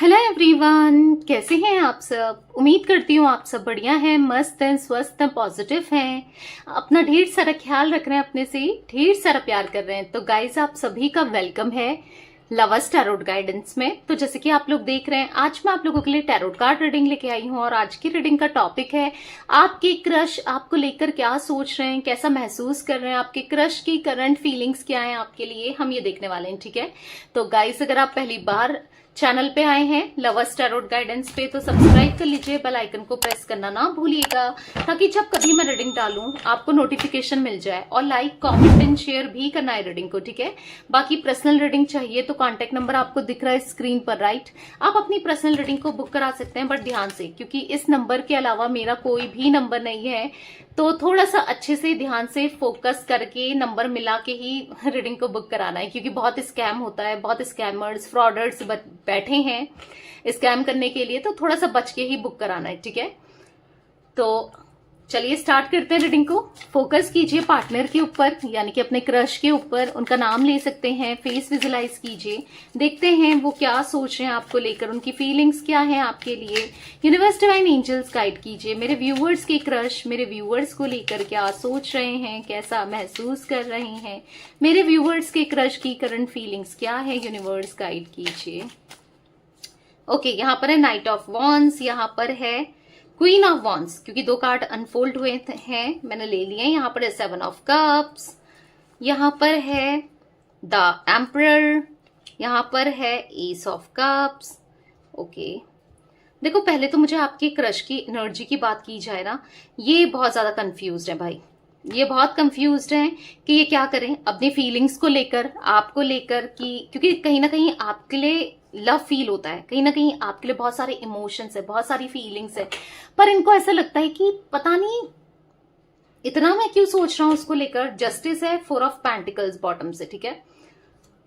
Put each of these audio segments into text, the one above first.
Hello everyone, कैसे हैं आप सब। उम्मीद करती हूँ आप सब बढ़िया हैं, मस्त हैं, स्वस्थ हैं, पॉजिटिव हैं, अपना ढेर सारा ख्याल रख रहे हैं, अपने से ढेर सारा प्यार कर रहे हैं। तो गाइस, आप सभी का वेलकम है लवर्स टैरोट गाइडेंस में। तो जैसे कि आप लोग देख रहे हैं, आज मैं आप लोगों के लिए टैरोट कार्ड रीडिंग लेके आई हूँ और आज की रीडिंग का टॉपिक है आपके क्रश आपको लेकर क्या सोच रहे हैं, कैसा महसूस कर रहे हैं, आपके क्रश की करंट फीलिंग्स क्या है आपके लिए, हम ये देखने वाले हैं। ठीक है, तो गाइस, अगर आप पहली बार चैनल पे आए हैं लवर्स टैरोट गाइडेंस पे तो सब्सक्राइब कर लीजिए, बेल आइकन को प्रेस करना ना भूलिएगा ताकि जब कभी मैं रीडिंग डालूं आपको नोटिफिकेशन मिल जाए। और लाइक, कमेंट एंड शेयर भी करना है रीडिंग को। ठीक है, बाकी पर्सनल रीडिंग चाहिए तो कांटेक्ट नंबर आपको दिख रहा है स्क्रीन पर, राइट। आप अपनी पर्सनल रीडिंग को बुक करा सकते हैं, बट ध्यान से, क्योंकि इस नंबर के अलावा मेरा कोई भी नंबर नहीं है, तो थोड़ा सा अच्छे से ध्यान से फोकस करके नंबर मिला के ही रीडिंग को बुक कराना है, क्योंकि बहुत स्कैम होता है, बहुत स्कैमर्स, फ्रॉडर्स बैठे हैं स्कैम करने के लिए, तो थोड़ा सा बच के ही बुक कराना है। ठीक है, तो चलिए स्टार्ट करते हैं रीडिंग को। फोकस कीजिए पार्टनर के ऊपर, यानी कि अपने क्रश के ऊपर, उनका नाम ले सकते हैं, फेस विजुलाइज कीजिए, देखते हैं वो क्या सोच रहे हैं आपको लेकर, उनकी फीलिंग्स क्या है आपके लिए। यूनिवर्स डिवाइन एंजल्स गाइड कीजिए मेरे व्यूअर्स के क्रश मेरे व्यूअर्स को लेकर क्या सोच रहे हैं, कैसा महसूस कर रहे हैं, मेरे व्यूअर्स के क्रश की करंट फीलिंग्स क्या है, यूनिवर्स गाइड कीजिए। ओके, यहाँ पर है नाइट ऑफ वॉन्ड्स, यहाँ पर है क्वीन ऑफ वॉन्ड्स, क्योंकि दो कार्ड अनफोल्ड हुए हैं मैंने ले लिए हैं। यहाँ पर है सेवन ऑफ कप्स, यहाँ पर है द एम्परर, यहाँ पर है एस ऑफ कप्स। ओके, देखो, पहले तो मुझे आपके क्रश की एनर्जी की बात की जाए ना, ये बहुत ज्यादा कंफ्यूज्ड है भाई, ये बहुत कंफ्यूज्ड हैं कि ये क्या करें अपनी फीलिंग्स को लेकर, आपको लेकर, कि क्योंकि कहीं ना कहीं आपके लिए लव फील होता है, कहीं ना कहीं आपके लिए बहुत सारे इमोशंस है, बहुत सारी फीलिंग्स है, पर इनको ऐसा लगता है कि पता नहीं इतना मैं क्यों सोच रहा हूं उसको लेकर। जस्टिस है, फोर ऑफ पेंटिकल्स बॉटम से। ठीक है,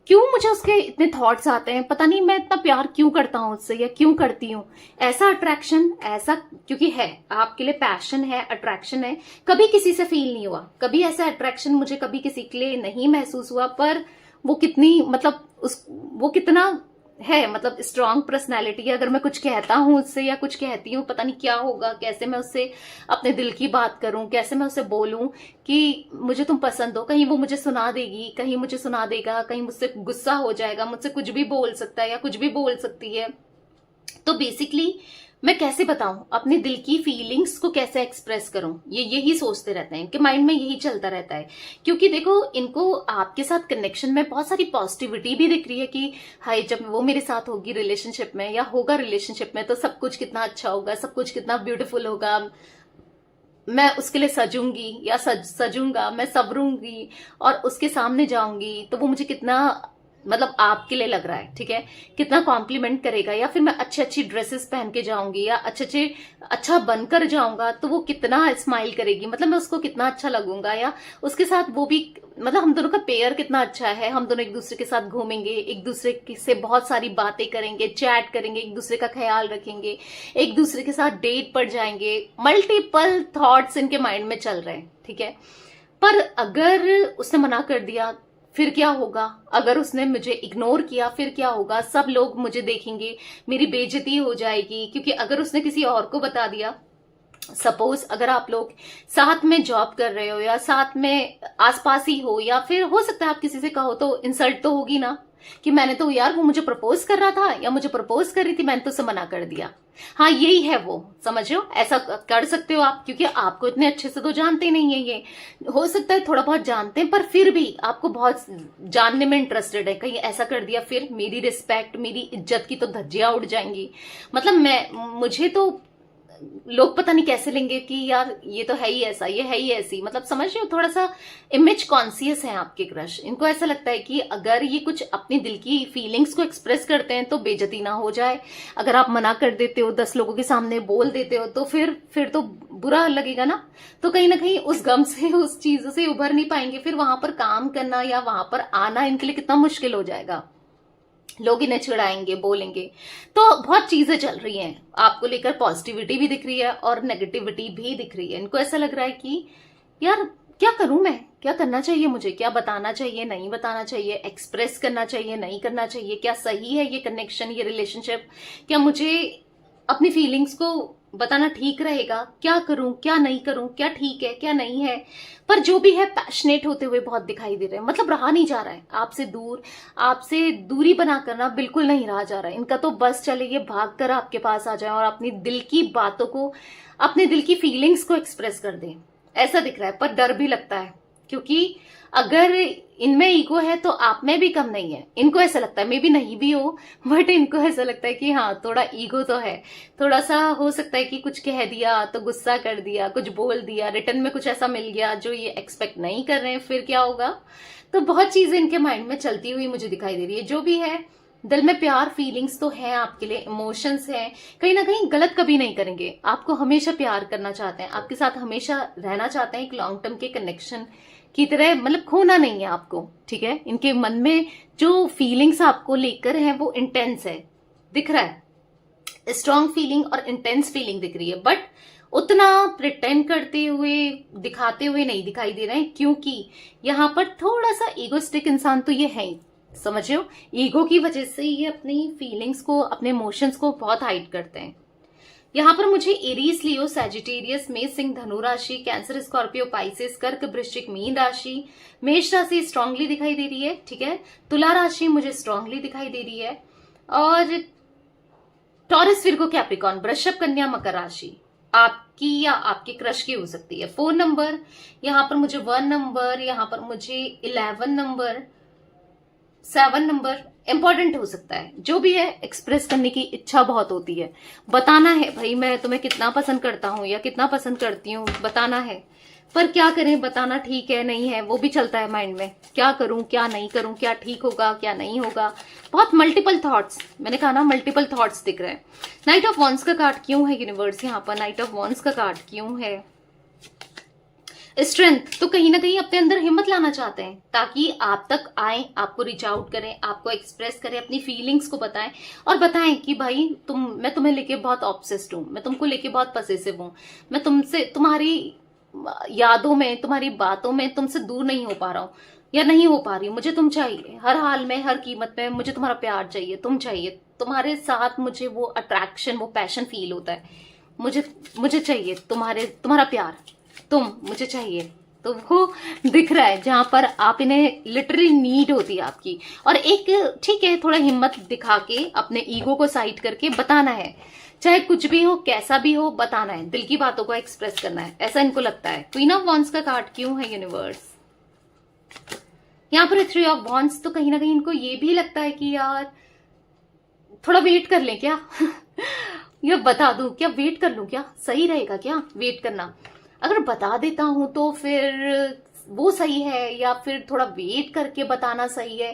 क्यों मुझे उसके इतने थॉट्स आते हैं, पता नहीं मैं इतना प्यार क्यों करता हूं उससे, या क्यों करती हूं, ऐसा अट्रैक्शन, ऐसा क्योंकि है आपके लिए, पैशन है, अट्रैक्शन है। कभी किसी से फील नहीं हुआ, कभी ऐसा अट्रैक्शन मुझे कभी किसी के लिए नहीं महसूस हुआ, पर वो कितनी, मतलब वो कितना है, मतलब स्ट्रांग पर्सनैलिटी है। अगर मैं कुछ कहता हूं उससे या कुछ कहती हूँ, पता नहीं क्या होगा, कैसे मैं उससे अपने दिल की बात करूं, कैसे मैं उससे बोलूं कि मुझे तुम पसंद हो। कहीं वो मुझे सुना देगी, कहीं मुझे सुना देगा, कहीं मुझसे गुस्सा हो जाएगा, मुझसे कुछ भी बोल सकता है या कुछ भी बोल सकती है। तो बेसिकली मैं कैसे बताऊं अपने दिल की फीलिंग्स को, कैसे एक्सप्रेस करूं, ये यही सोचते रहते हैं, इनके माइंड में यही चलता रहता है। क्योंकि देखो, इनको आपके साथ कनेक्शन में बहुत सारी पॉजिटिविटी भी दिख रही है कि हाय, जब वो मेरे साथ होगी रिलेशनशिप में या होगा रिलेशनशिप में तो सब कुछ कितना अच्छा होगा, सब कुछ कितना ब्यूटीफुल होगा, मैं उसके लिए सजूंगी या सजूंगा, मैं सबरूंगी और उसके सामने जाऊंगी तो वो मुझे कितना, मतलब आपके लिए लग रहा है, ठीक है, कितना कॉम्प्लीमेंट करेगा, या फिर मैं अच्छी अच्छी ड्रेसेस पहन के जाऊंगी या अच्छा बनकर जाऊंगा तो वो कितना स्माइल करेगी, मतलब मैं उसको कितना अच्छा लगूंगा, या उसके साथ वो भी, मतलब हम दोनों का पेयर कितना अच्छा है, हम दोनों एक दूसरे के साथ घूमेंगे, एक दूसरे से बहुत सारी बातें करेंगे, चैट करेंगे, एक दूसरे का ख्याल रखेंगे, एक दूसरे के साथ डेट पर जाएंगे। मल्टीपल थॉट्स इनके माइंड में चल रहे हैं, ठीक है। पर अगर उसने मना कर दिया फिर क्या होगा, अगर उसने मुझे इग्नोर किया फिर क्या होगा, सब लोग मुझे देखेंगे, मेरी बेइज्जती हो जाएगी। क्योंकि अगर उसने किसी और को बता दिया, सपोज अगर आप लोग साथ में जॉब कर रहे हो या साथ में आसपास ही हो, या फिर हो सकता है आप किसी से कहो, तो इंसल्ट तो होगी ना कि मैंने तो, यार वो मुझे प्रपोज कर रहा था या मुझे प्रपोज कर रही थी, मैंने तो उसे मना कर दिया। हाँ, यही है वो, समझ रहे हो, ऐसा कर सकते हो आप, क्योंकि आपको इतने अच्छे से तो जानते नहीं है, ये हो सकता है थोड़ा बहुत जानते हैं, पर फिर भी आपको बहुत जानने में इंटरेस्टेड है, कहीं ऐसा कर दिया फिर मेरी रिस्पेक्ट, मेरी इज्जत की तो धज्जियां उड़ जाएंगी। मतलब मुझे तो लोग पता नहीं कैसे लेंगे कि यार ये तो है ही ऐसा, ये है ही ऐसी, मतलब समझ रहे हो, थोड़ा सा इमेज कॉन्सियस है आपके क्रश। इनको ऐसा लगता है कि अगर ये कुछ अपनी दिल की फीलिंग्स को एक्सप्रेस करते हैं तो बेइज्जती ना हो जाए, अगर आप मना कर देते हो, 10 लोगों के सामने बोल देते हो, तो फिर तो बुरा लगेगा ना। तो कहीं ना कहीं उस गम से, उस चीज से उभर नहीं पाएंगे, फिर वहां पर काम करना या वहां पर आना इनके लिए कितना मुश्किल हो जाएगा, लोग इन्हें चिढ़ाएंगे, बोलेंगे। तो बहुत चीजें चल रही हैं आपको लेकर, पॉजिटिविटी भी दिख रही है और नेगेटिविटी भी दिख रही है। इनको ऐसा लग रहा है कि यार क्या करूं मैं, क्या करना चाहिए मुझे, क्या बताना चाहिए नहीं बताना चाहिए, एक्सप्रेस करना चाहिए नहीं करना चाहिए, क्या सही है ये कनेक्शन ये रिलेशनशिप, क्या मुझे अपनी फीलिंग्स को बताना ठीक रहेगा, क्या करूं क्या नहीं करूं, क्या ठीक है क्या नहीं है। पर जो भी है पैशनेट होते हुए बहुत दिखाई दे रहे हैं, मतलब रहा नहीं जा रहा है आपसे दूर, आपसे दूरी बना करना बिल्कुल नहीं रहा जा रहा है इनका। तो बस चले ये भाग कर आपके पास आ जाए और अपनी दिल की बातों को, अपने दिल की फीलिंग्स को एक्सप्रेस कर दें, ऐसा दिख रहा है। पर डर भी लगता है, क्योंकि अगर इनमें ईगो है तो आप में भी कम नहीं है। इनको ऐसा लगता है, मे बी नहीं भी हो, बट इनको ऐसा लगता है कि हाँ थोड़ा ईगो तो है, थोड़ा सा हो सकता है कि कुछ कह दिया तो गुस्सा कर दिया, कुछ बोल दिया, रिटर्न में कुछ ऐसा मिल गया जो ये एक्सपेक्ट नहीं कर रहे हैं, फिर क्या होगा। तो बहुत चीजें इनके माइंड में चलती हुई मुझे दिखाई दे रही है। जो भी है दिल में प्यार फीलिंग्स तो है आपके लिए, इमोशंस हैं, कहीं ना कहीं गलत कभी नहीं करेंगे, आपको हमेशा प्यार करना चाहते हैं, आपके साथ हमेशा रहना चाहते हैं, एक लॉन्ग टर्म के कनेक्शन की तरह, मतलब खोना नहीं है आपको, ठीक है। इनके मन में जो फीलिंग्स आपको लेकर है वो इंटेंस है, दिख रहा है, स्ट्रॉन्ग फीलिंग और इंटेंस फीलिंग दिख रही है। बट उतना प्रिटेंड करते हुए दिखाते हुए नहीं दिखाई दे रहे हैं, क्योंकि यहां पर थोड़ा सा ईगोस्टिक इंसान तो ये है ही, समझ रहे हो। ईगो की वजह से ये अपनी फीलिंग्स को, अपने इमोशंस को बहुत हाइड करते हैं। यहाँ पर मुझे एरीज, लियो, सैजिटेरियस, मेष, सिंह, धनु राशि, कैंसर, स्कॉर्पियो, पाइसेस, कर्क, वृश्चिक, मीन राशि, मेष राशि स्ट्रांगली दिखाई दे रही है, ठीक है। तुला राशि मुझे स्ट्रांगली दिखाई दे रही है, और टॉरस, विर्गो, कैप्रिकॉर्न, वृषभ, कन्या, मकर राशि आपकी या आपके क्रश की हो सकती है। 4 नंबर, यहाँ पर मुझे 1 नंबर, यहाँ पर मुझे 11 नंबर, 7 नंबर इंपॉर्टेंट हो सकता है। जो भी है एक्सप्रेस करने की इच्छा बहुत होती है, बताना है भाई मैं तुम्हें कितना पसंद करता हूं या कितना पसंद करती हूँ, बताना है। पर क्या करें, बताना ठीक है नहीं है वो भी चलता है माइंड में, क्या करूं क्या नहीं करूं, क्या ठीक होगा क्या नहीं होगा, बहुत मल्टीपल थॉट्स, मैंने कहा ना मल्टीपल थॉट्स दिख रहे हैं। नाइट ऑफ वॉन्ड्स का कार्ड क्यों है यूनिवर्स, यहाँ पर नाइट ऑफ वॉन्ड्स का कार्ड क्यों है। स्ट्रेंथ, तो कहीं ना कहीं अपने अंदर हिम्मत लाना चाहते हैं ताकि आप तक आए, आपको रीच आउट करें, आपको एक्सप्रेस करें, अपनी फीलिंग्स को बताएं और बताएं कि भाई मैं तुम्हें लेके बहुत ऑब्सेस्ड हूं, मैं तुमको लेके बहुत पसेसिव हूं, मैं तुमसे, तुम्हारी यादों में, तुम्हारी बातों में तुमसे दूर नहीं हो पा रहा हूं या नहीं हो पा रही हूँ, मुझे तुम चाहिए हर हाल में, हर कीमत में, मुझे तुम्हारा प्यार चाहिए, तुम चाहिए, तुम्हारे साथ मुझे वो अट्रैक्शन, वो पैशन फील होता है, मुझे चाहिए तुम्हारा प्यार, तुम मुझे चाहिए। तो वो दिख रहा है जहां पर आप इन्हें लिटरली नीड होती है आपकी। और एक ठीक है, थोड़ा हिम्मत दिखा के अपने ईगो को साइड करके बताना है, चाहे कुछ भी हो कैसा भी हो, बताना है, दिल की बातों को एक्सप्रेस करना है, ऐसा इनको लगता है। क्वीन ऑफ वॉन्ड्स का कार्ड क्यों है यूनिवर्स, यहाँ पर 3 ऑफ वॉन्ड्स, तो कहीं ना कहीं इनको ये भी लगता है कि यार थोड़ा वेट कर लें क्या या बता दूं क्या, वेट कर लूं क्या, सही रहेगा क्या वेट करना, अगर बता देता हूं तो फिर वो सही है या फिर थोड़ा वेट करके बताना सही है,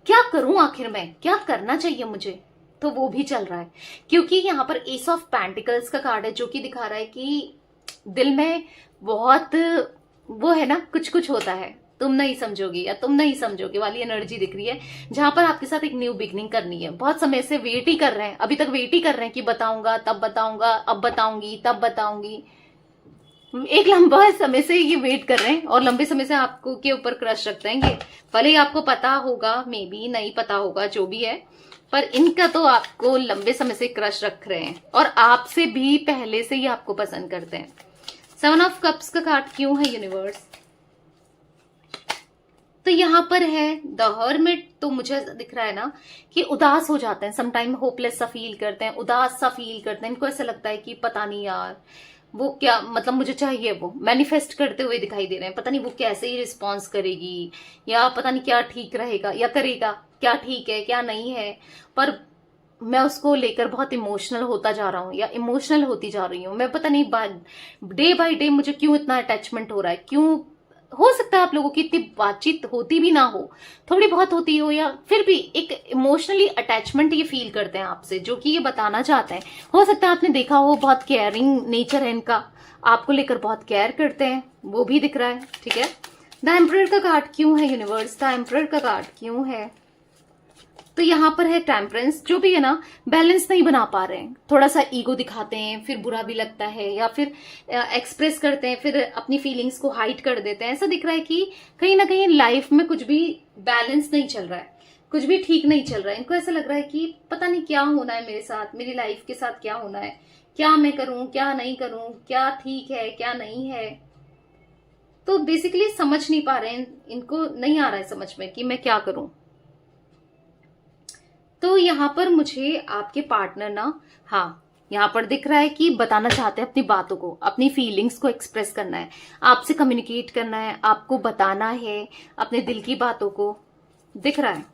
क्या करूं आखिर में, क्या करना चाहिए मुझे, तो वो भी चल रहा है। क्योंकि यहाँ पर एस ऑफ पेंटिकल्स का कार्ड है जो कि दिखा रहा है कि दिल में बहुत वो है ना, कुछ कुछ होता है, तुम नहीं समझोगी या तुम नहीं समझोगे वाली एनर्जी दिख रही है, जहां पर आपके साथ एक न्यू बिगनिंग करनी है। बहुत समय से वेट ही कर रहे हैं, अभी तक वेट ही कर रहे हैं कि बताऊंगा तब बताऊंगा, अब बताऊंगी तब बताऊंगी, एक लंबा समय से ये वेट कर रहे हैं और लंबे समय से आपको के ऊपर क्रश रखते हैं ये, भले ही आपको पता होगा मे बी नहीं पता होगा, जो भी है, पर इनका तो आपको लंबे समय से क्रश रख रहे हैं और आपसे भी पहले से ही आपको पसंद करते हैं। 7 ऑफ कप्स का कार्ड क्यों है यूनिवर्स, तो यहाँ पर है द हर्मिट, तो मुझे ऐसा दिख रहा है ना कि उदास हो जाते हैं, समटाइम होपलेस सा फील करते हैं, उदास सा फील करते हैं, इनको ऐसा लगता है कि पता नहीं यार वो क्या, मतलब मुझे चाहिए, वो मैनिफेस्ट करते हुए दिखाई दे रहे हैं, पता नहीं वो कैसे ही रिस्पॉन्स करेगी या पता नहीं क्या ठीक रहेगा या करेगा, क्या ठीक है क्या नहीं है, पर मैं उसको लेकर बहुत इमोशनल होता जा रहा हूँ या इमोशनल होती जा रही हूँ, मैं पता नहीं डे बाय डे मुझे क्यों इतना अटैचमेंट हो रहा है, क्यों, हो सकता है आप लोगों की इतनी बातचीत होती भी ना हो, थोड़ी बहुत होती हो, या फिर भी एक इमोशनली अटैचमेंट ये फील करते हैं आपसे, जो कि ये बताना चाहते हैं। हो सकता है आपने देखा हो, बहुत केयरिंग नेचर है इनका, आपको लेकर बहुत केयर करते हैं, वो भी दिख रहा है, ठीक है। द एम्परर का कार्ड क्यों है यूनिवर्स, द एम्परर का कार्ड क्यों है, तो यहाँ पर है टेम्परेंस, जो भी है ना बैलेंस नहीं बना पा रहे हैं, थोड़ा सा ईगो दिखाते हैं, फिर बुरा भी लगता है, या फिर एक्सप्रेस करते हैं, फिर अपनी फीलिंग्स को हाइड कर देते हैं। ऐसा दिख रहा है कि कहीं ना कहीं लाइफ में कुछ भी बैलेंस नहीं चल रहा है, कुछ भी ठीक नहीं चल रहा है। इनको ऐसा लग रहा है कि पता नहीं क्या होना है मेरे साथ, मेरी लाइफ के साथ क्या होना है, क्या मैं करूं क्या नहीं करूं, क्या ठीक है क्या नहीं है। तो बेसिकली समझ नहीं पा रहे हैं, इनको नहीं आ रहा है समझ में कि मैं क्या करूं। तो यहाँ पर मुझे आपके पार्टनर ना, हाँ यहाँ पर दिख रहा है कि बताना चाहते हैं अपनी बातों को, अपनी फीलिंग्स को एक्सप्रेस करना है, आपसे कम्युनिकेट करना है, आपको बताना है अपने दिल की बातों को। दिख रहा है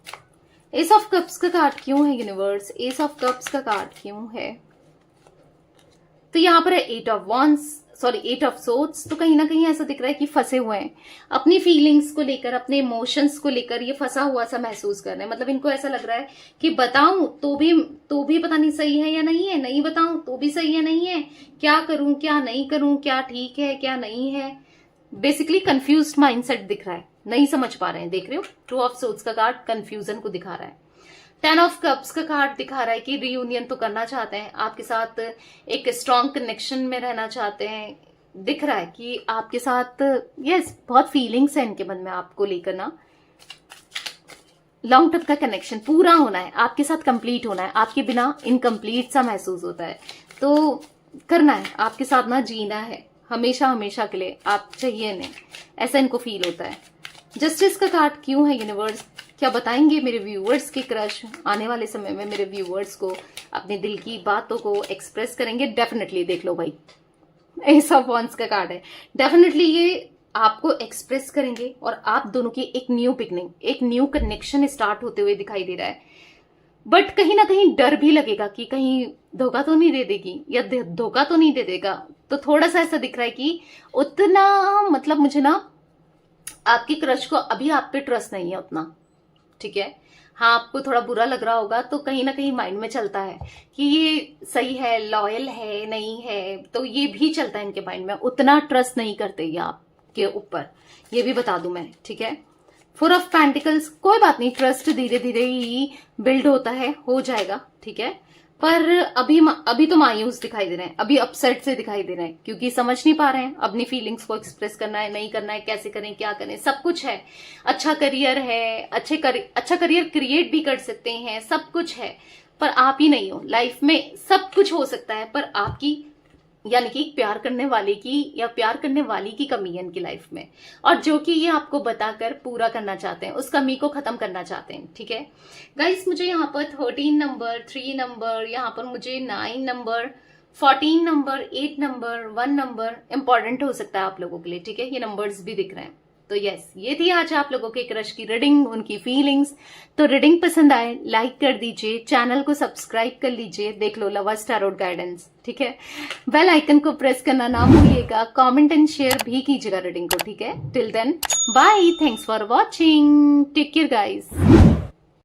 एस ऑफ कप्स का कार्ड क्यों है यूनिवर्स, एस ऑफ कप्स का कार्ड क्यों है? तो यहाँ पर है eight of wands, sorry eight of swords. तो कहीं ना कहीं ऐसा दिख रहा है कि फंसे हुए हैं अपनी फीलिंग्स को लेकर, अपने इमोशंस को लेकर, ये फंसा हुआ सा महसूस कर रहे हैं। मतलब इनको ऐसा लग रहा है कि बताऊं तो भी पता नहीं सही है या नहीं है, नहीं बताऊं तो भी सही है नहीं है, क्या करूं क्या नहीं करूं, क्या ठीक है क्या नहीं है। बेसिकली कंफ्यूज्ड माइंडसेट दिख रहा है, नहीं समझ पा रहे हैं। देख रहे हो टू ऑफ सोर्ड्स का कार्ड कंफ्यूजन को दिखा रहा है। 10 ऑफ कप्स का कार्ड दिखा रहा है कि रियूनियन तो करना चाहते हैं, आपके साथ एक स्ट्रॉन्ग कनेक्शन में रहना चाहते हैं। दिख रहा है कि आपके साथ यस बहुत फीलिंग्स है इनके मन में आपको लेकर ना। लॉन्ग टर्म का कनेक्शन पूरा होना है, आपके साथ कंप्लीट होना है, आपके बिना इनकम्प्लीट सा महसूस होता है। तो करना है आपके साथ ना, जीना है हमेशा हमेशा के लिए, आप चाहिए नहीं, ऐसा इनको फील होता है। जस्टिस का कार्ड क्यों है यूनिवर्स, क्या बताएंगे मेरे व्यूअर्स के क्रश आने वाले समय में मेरे व्यूअर्स को अपने दिल की बातों को एक्सप्रेस करेंगे? डेफिनेटली देख लो भाई, एस ऑफ वॉन्ड्स का कार्ड है। डेफिनेटली ये आपको एक्सप्रेस करेंगे और आप दोनों की एक न्यू बिगनिंग, एक न्यू कनेक्शन स्टार्ट होते हुए दिखाई दे रहा है। बट कहीं ना कहीं डर भी लगेगा कि कहीं धोखा तो नहीं दे देगी या धोखा तो नहीं दे देगा। तो थोड़ा सा ऐसा दिख रहा है कि उतना मतलब मुझे ना आपकी क्रश को अभी आप पे ट्रस्ट नहीं है उतना, ठीक है। हाँ आपको थोड़ा बुरा लग रहा होगा, तो कहीं ना कहीं माइंड में चलता है कि ये सही है, लॉयल है नहीं है, तो ये भी चलता है इनके माइंड में। उतना ट्रस्ट नहीं करते ये आपके ऊपर, ये भी बता दूं मैं, ठीक है। 4 ऑफ पेंटिकल्स, कोई बात नहीं, ट्रस्ट धीरे धीरे ही बिल्ड होता है, हो जाएगा, ठीक है। पर अभी तो मायूस दिखाई दे रहे हैं, अभी अपसेट से दिखाई दे रहे हैं, क्योंकि समझ नहीं पा रहे हैं अपनी फीलिंग्स को एक्सप्रेस करना है नहीं करना है, कैसे करें क्या करें। सब कुछ है, अच्छा करियर है, अच्छा करियर क्रिएट भी कर सकते हैं, सब कुछ है, पर आप ही नहीं हो। लाइफ में सब कुछ हो सकता है, पर आपकी यानी कि प्यार करने वाले की या प्यार करने वाली की कमी है इनकी लाइफ में, और जो कि ये आपको बताकर पूरा करना चाहते हैं, उस कमी को खत्म करना चाहते हैं, ठीक है गाइस। मुझे यहाँ पर 13 नंबर, 3 नंबर, यहाँ पर मुझे 9 number, 14 number, 8 number, 1 number important हो सकता है आप लोगों के लिए, ठीक है। ये नंबर्स भी दिख रहे हैं। तो यस, ये थी आज आप लोगों के क्रश की रीडिंग, उनकी फीलिंग्स। तो रीडिंग पसंद आए लाइक कर दीजिए, चैनल को सब्सक्राइब कर लीजिए, देख लो लवर्स टैरोट गाइडेंस, ठीक है। बेल आइकन को प्रेस करना ना भूलिएगा, कमेंट एंड शेयर भी कीजिएगा रीडिंग को, ठीक है। Till then bye, thanks for watching, take care guys.